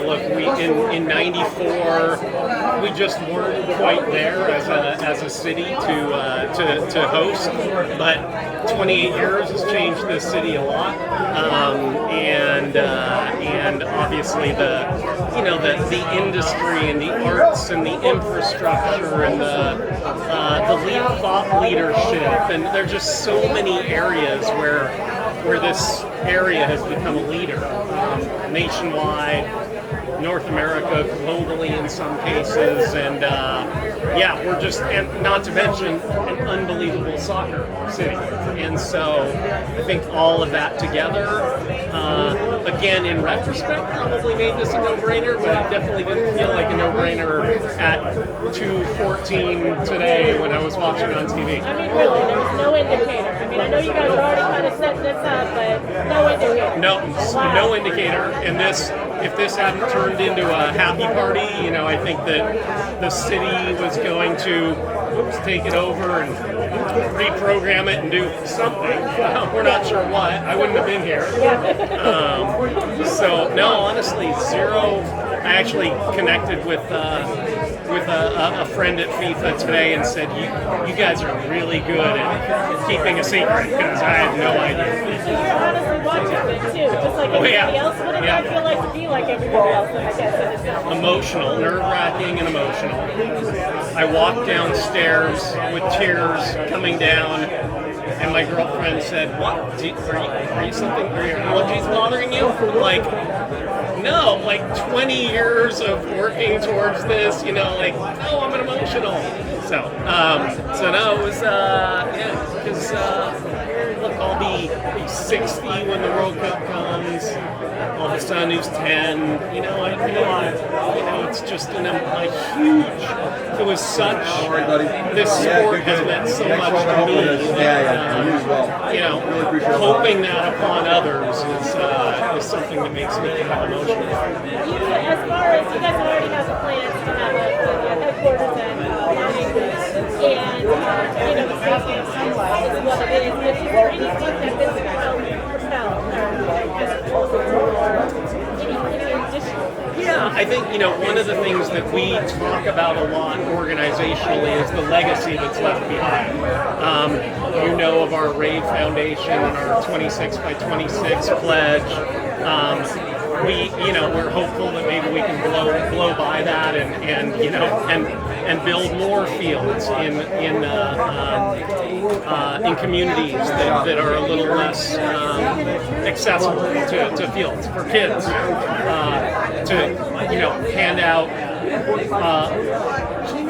look, in '94 we just weren't quite there as a city to host, but 28 years has changed this city a lot, and obviously the industry and the arts and the infrastructure and the thought leadership, and there's just so many areas where this area has become a leader, nationwide, North America, globally in some cases, and we're just, and not to mention an unbelievable soccer city. And so I think all of that together, again, in retrospect, probably made this a no-brainer, but it definitely didn't feel like a no-brainer at 2:14 today when I was watching on TV. I mean, really, there was no indicator. I mean, I know you guys are already kind of setting this up, but no indicator. No indicator. And if this hadn't turned into a happy party, I think that the city was going to take it over and reprogram it and do something. We're not sure what. I wouldn't have been here. So no, honestly, zero. I actually connected with a friend at FIFA today and said, you guys are really good at keeping a secret, because I had no idea. You're honestly watching it too, just like everybody else. What did that feel like to be like everybody else? I guess emotional, nerve-wracking and emotional. I walked downstairs with tears coming down, and my girlfriend said, "What? Are your allergies bothering you?" Like, no, like 20 years of working towards this, oh, I'm emotional. So no, it was, because look, I'll be 60 when the World Cup comes. I'll have a son who's 10. It's just a huge. It was such. This sport has meant so much to me. Hoping that upon others is something that makes me kind of emotional. As far as you guys already have the plans to have a headquarters and the safety is what it is. Is there anything that this will propel? Any additional? Yeah, I think, one of the things that we talk about a lot organizationally is the legacy that's left behind. Of our RAVE Foundation and our 26 by 26 pledge. We're hopeful that maybe we can blow by that and build more fields in communities that are a little less accessible to fields for kids, to hand out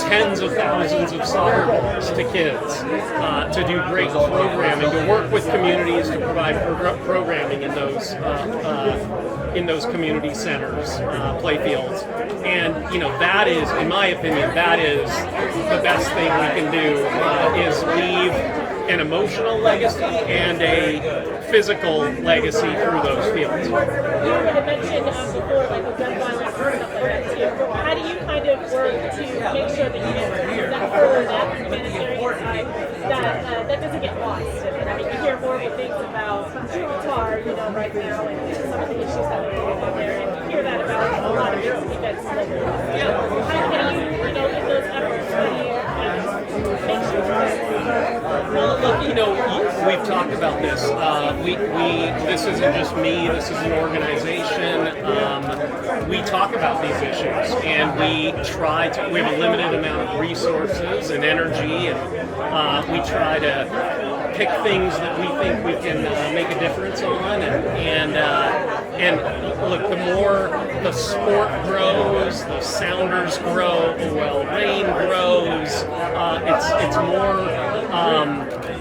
tens of thousands of soccer balls to kids, to do great programming, to work with communities to provide programming in those community centers, play fields. And that is, in my opinion, that is the best thing we can do, is leave an emotional legacy and a physical legacy through those fields. You had mentioned before, like the gun violence and stuff like that too. How do you kind of work to make sure that you get that further, that humanitarian side, that doesn't get lost? I mean, you hear more good things about Qatar, right now, and some of the issues that are going on there, and you hear that about a lot of different events. How do you, in those efforts, how do you make sure that? Well, look, we've talked about this. This isn't just me. This is an organization. We talk about these issues, and we have a limited amount of resources and energy, and we try to pick things that we think we can make a difference on, and look, the more the sport grows, the Sounders grow, well, Rain grows. It's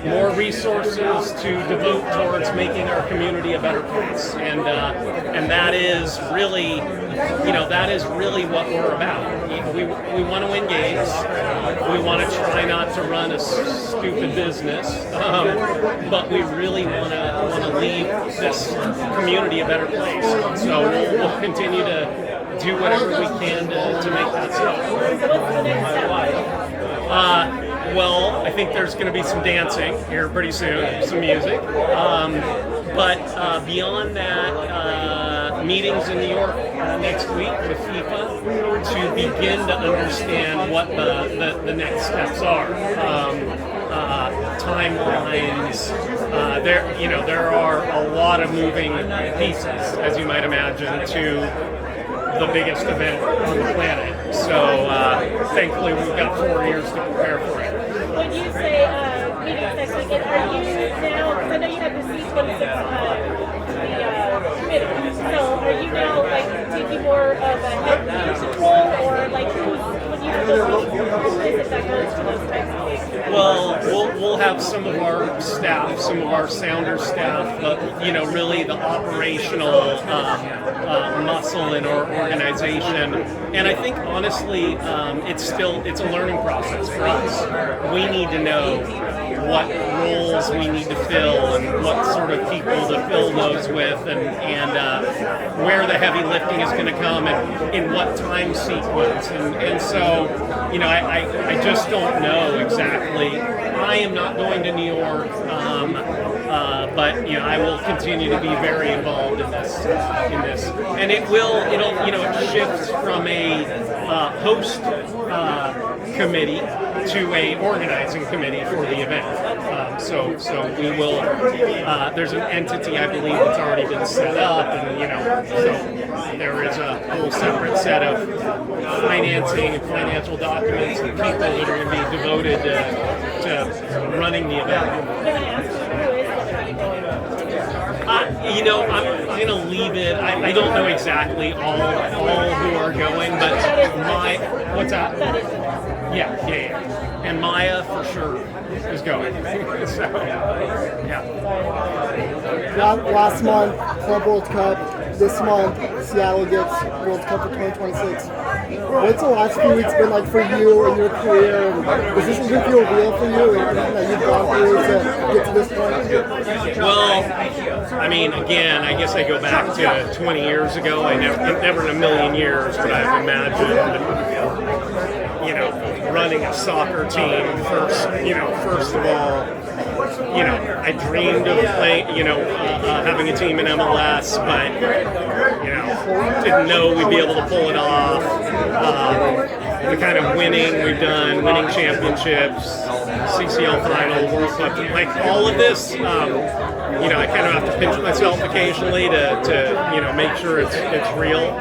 more resources to devote towards making our community a better place, and that is really, what we're about. We want to win games. We want to try not to run a stupid business, but we really want to leave this community a better place. So we'll continue to do whatever we can to make that so. Well, I think there's going to be some dancing here pretty soon, some music. But beyond that, meetings in New York next week with FIFA to begin to understand what the next steps are. Timelines. There are a lot of moving pieces, as you might imagine, to the biggest event on the planet. So thankfully, we've got 4 years to prepare for it. When you say meetings next weekend, are you now? Because I know you have the C26 committee. So are you now like taking more of a head leadership role, or like when you have those meetings, who is it that goes to those types of things? Well, we'll have some of our staff, some of our sounder staff, but really the operational muscle in our organization. And I think honestly, it's a learning process for us. We need to know what roles we need to fill and what sort of people to fill those with, and where the heavy lifting is going to come and in what time sequence. And so, I just don't know exactly. I am not going to New York, but I will continue to be very involved in this. And it shifts from a host committee to a organizing committee for the event. So we will. There's an entity, I believe, that's already been set up, and so there is a whole separate set of financing and financial documents and people that are going to be devoted to running the event. I'm going to leave it. I don't know exactly all who are going, but what's that? Yeah. And Maya for sure is going. So, yeah. Last month, Club World Cup. This month, Seattle gets World Cup for 2026. What's the last few weeks been like for you and your career? Does this even feel real for you and everything that you've gone through to get to this point? Well, I mean, again, I guess I go back to 20 years ago. I never in a million years would I have imagined, running a soccer team first of all. I dreamed of playing, having a team in MLS, but, didn't know we'd be able to pull it off. The kind of winning we've done, winning championships, CCL final, World Cup, like all of this, I kind of have to pinch myself occasionally to make sure it's real.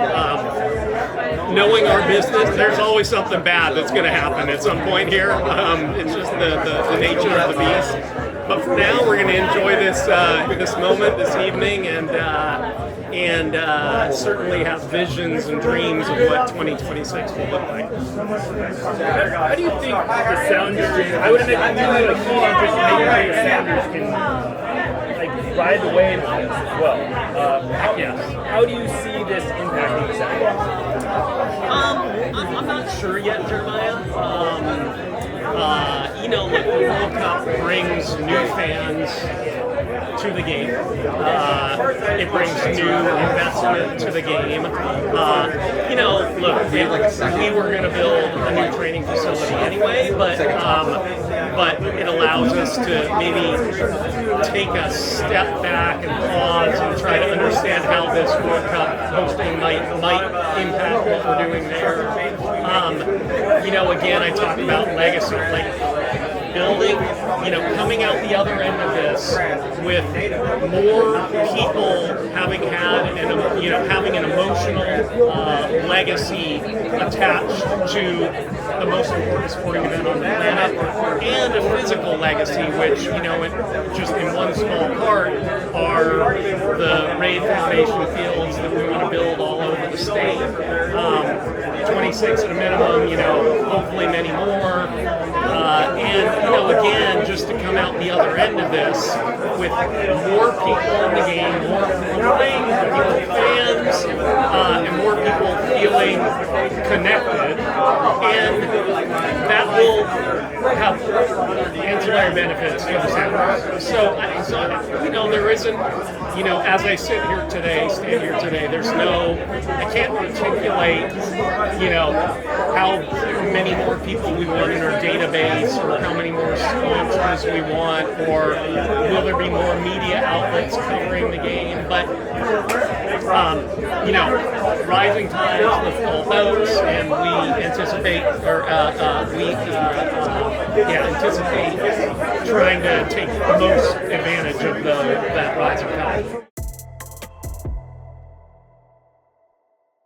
Knowing our business, there's always something bad that's going to happen at some point here. It's just the nature of the beast. But for now, we're going to enjoy this moment, this evening, and certainly have visions and dreams of what 2026 will look like. How do you think the Sounders? I would imagine you a key interest in making sure the Sounders can ride the wave of this as well. How do you see this impacting the Sounders? I'm not sure yet, Jeremiah. The World Cup brings new fans to the game. It brings new investment to the game. We were going to build a new training facility anyway, but it allows us to maybe take a step back and pause and try to understand how this World Cup hosting might impact what we're doing there. Again, I talked about legacy, like building, coming out the other end of this with more people having had having an emotional legacy attached to the most important sporting event on the planet, and a physical legacy, which, just in one small part, are the Raid Foundation fields that we want to build all over the state. 26 at a minimum, hopefully many more. Again, just to come out the other end of this with more people in the game, more fans, and more people feeling connected, and that will have ancillary benefits to the Sounders. So there isn't, as I stand here today, there's I can't articulate, how many more people we want in our database, or how many more sponsors we want, or will there be more media outlets covering the game. But you know, rising tides lift all boats, and we anticipate, anticipate trying to take the most advantage of that rising tide.